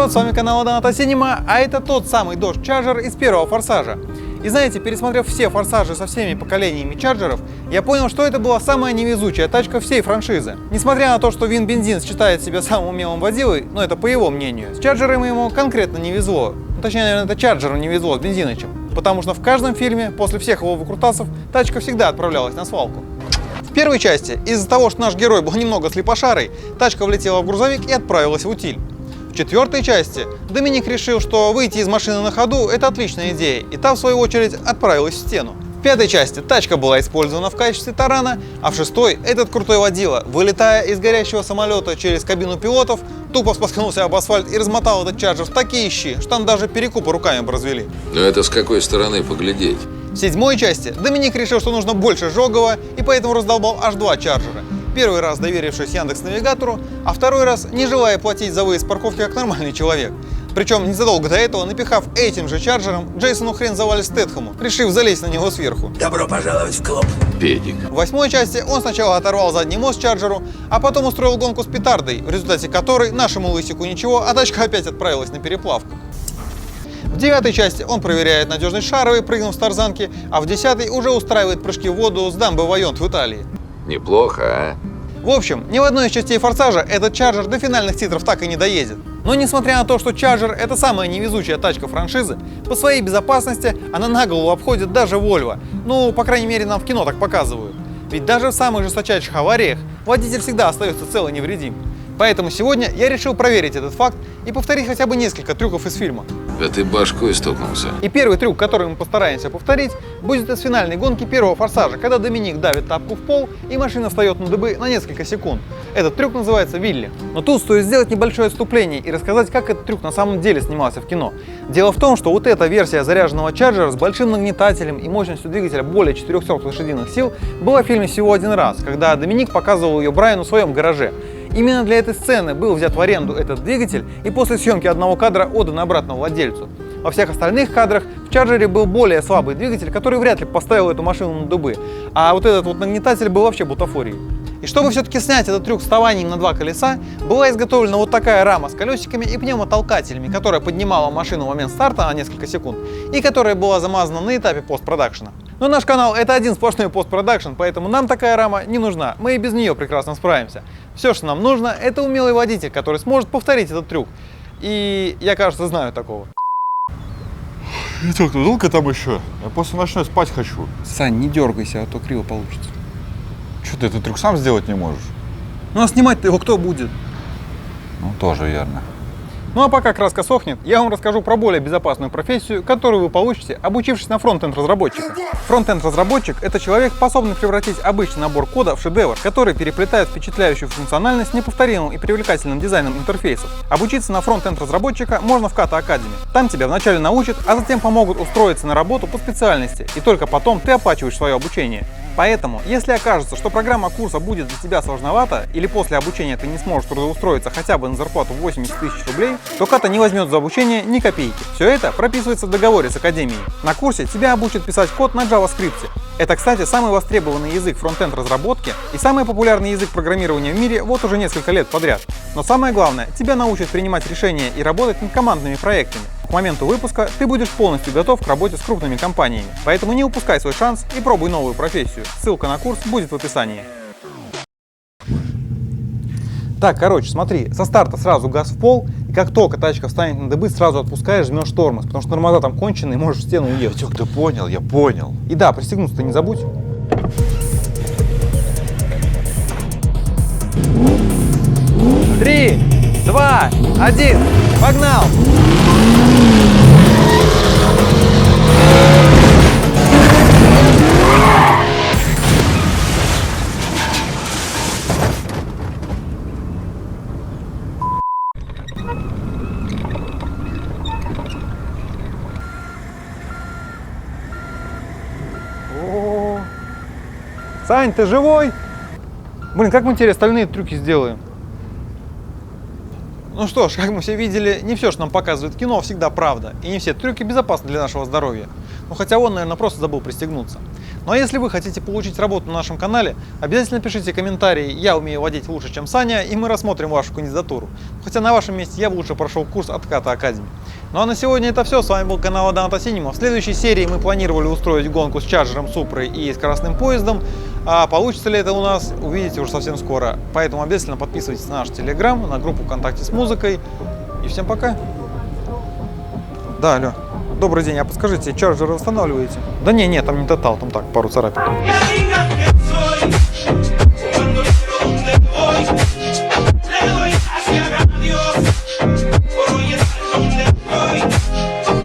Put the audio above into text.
народ, с вами канал Доната Синема, а это тот самый Dodge Charger из первого Форсажа. И знаете, пересмотрев все Форсажи со всеми поколениями Чарджеров, я понял, что это была самая невезучая тачка всей франшизы. Несмотря на то, что Вин Бензин считает себя самым умелым водилой, но это по его мнению, с Чарджером ему конкретно не везло. Точнее, наверное, это Чарджеру не везло с Бензинычем. Потому что в каждом фильме, после всех его выкрутасов, тачка всегда отправлялась на свалку. В первой части, из-за того, что наш герой был немного слепошарой, тачка влетела в грузовик и отправилась в утиль. В четвертой части Доминик решил, что выйти из машины на ходу – это отличная идея, и та, в свою очередь, отправилась в стену. В пятой части тачка была использована в качестве тарана, а в шестой этот крутой водила, вылетая из горящего самолета через кабину пилотов, тупо споткнулся об асфальт и размотал этот Чарджер в такие щи, что там даже перекупы руками бы развели. Но это с какой стороны поглядеть? В седьмой части Доминик решил, что нужно больше жёгова, и поэтому раздолбал аж два Чарджера. Первый раз доверившись Яндекс.Навигатору, а второй раз не желая платить за выезд с парковки как нормальный человек. Причем незадолго до этого напихав этим же Чарджером Джейсону хрен завали Стэтхэму, решив залезть на него сверху. Добро пожаловать в клуб. Педик. В восьмой части он сначала оторвал задний мост Чарджеру, а потом устроил гонку с петардой, в результате которой нашему лысику ничего, а тачка опять отправилась на переплавку. В девятой части он проверяет надежность шаровой, прыгнув с тарзанки, а в десятой уже устраивает прыжки в воду с дамбы Вайонт в Италии. Неплохо, а? В общем, ни в одной из частей Форсажа этот Чарджер до финальных титров так и не доедет. Но несмотря на то, что Чарджер — это самая невезучая тачка франшизы, по своей безопасности она на голову обходит даже Volvo. Ну, по крайней мере, нам в кино так показывают. Ведь даже в самых жесточайших авариях водитель всегда остается цел и невредим. Поэтому сегодня я решил проверить этот факт и повторить хотя бы несколько трюков из фильма. Да ты башкой стукнулся. И первый трюк, который мы постараемся повторить, будет из финальной гонки первого Форсажа, когда Доминик давит тапку в пол и машина встает на дыбы на несколько секунд. Этот трюк называется Вилли. Но тут стоит сделать небольшое отступление и рассказать, как этот трюк на самом деле снимался в кино. Дело в том, что вот эта версия заряженного Чарджера с большим нагнетателем и мощностью двигателя более 400 лошадиных сил была в фильме всего один раз, когда Доминик показывал ее Брайану в своем гараже. Именно для этой сцены был взят в аренду этот двигатель и после съемки одного кадра отдан обратно владельцу. Во всех остальных кадрах в Чарджере был более слабый двигатель, который вряд ли поставил эту машину на дыбы, а вот этот вот нагнетатель был вообще бутафорией. И чтобы все-таки снять этот трюк с вставанием на два колеса, была изготовлена вот такая рама с колесиками и пневмотолкателями, которая поднимала машину в момент старта на несколько секунд и которая была замазана на этапе постпродакшена. Но наш канал — это один сплошной постпродакшн, поэтому нам такая рама не нужна, мы и без нее прекрасно справимся. Все, что нам нужно, это умелый водитель, который сможет повторить этот трюк. И я, кажется, знаю такого. Витек, ты долго там еще? Я после ночной спать хочу. Сань, не дергайся, а то криво получится. Что ты этот трюк сам сделать не можешь? Ну а снимать-то его кто будет? Ну, тоже верно. Ну а пока краска сохнет, я вам расскажу про более безопасную профессию, которую вы получите, обучившись на фронт-энд-разработчика. Фронт-энд-разработчик — это человек, способный превратить обычный набор кода в шедевр, который переплетает впечатляющую функциональность с неповторимым и привлекательным дизайном интерфейсов. Обучиться на фронт-энд-разработчика можно в Kata Academy. Там тебя вначале научат, а затем помогут устроиться на работу по специальности, и только потом ты оплачиваешь свое обучение. Поэтому, если окажется, что программа курса будет для тебя сложновата, или после обучения ты не сможешь трудоустроиться хотя бы на зарплату 80 тысяч рублей, то Kata не возьмет за обучение ни копейки. Все это прописывается в договоре с Академией. На курсе тебя обучат писать код на JavaScript. Это, кстати, самый востребованный язык фронт-энд разработки и самый популярный язык программирования в мире вот уже несколько лет подряд. Но самое главное, тебя научат принимать решения и работать над командными проектами. К моменту выпуска ты будешь полностью готов к работе с крупными компаниями. Поэтому не упускай свой шанс и пробуй новую профессию. Ссылка на курс будет в описании. Так, короче, смотри, со старта сразу газ в пол, и как только тачка встанет на дыбы, сразу отпускаешь, жмешь тормоз, потому что тормоза там конченые, можешь в стену уехать. Витек, ты понял? Я понял. И да, пристегнуться-то не забудь. 3, 2, 1, погнал! Сань, ты живой? Блин, как мы теперь остальные трюки сделаем? Ну что ж, как мы все видели, не все, что нам показывает кино, всегда правда. И не все трюки безопасны для нашего здоровья. Ну хотя он, наверное, просто забыл пристегнуться. Ну а если вы хотите получить работу на нашем канале, обязательно пишите комментарии «Я умею водить лучше, чем Саня», и мы рассмотрим вашу кандидатуру. Хотя на вашем месте я бы лучше прошел курс от Kata Academy. Ну а на сегодня это все. С вами был канал Доната Синема. В следующей серии мы планировали устроить гонку с Чарджером, Супрой и скоростным поездом. А получится ли это у нас, увидите уже совсем скоро. Поэтому обязательно подписывайтесь на наш Телеграм, на группу ВКонтакте с музыкой. И всем пока. Да, алло. Добрый день, а подскажите, Чарджер восстанавливаете? Да не, там не тотал, там так, пару царапин.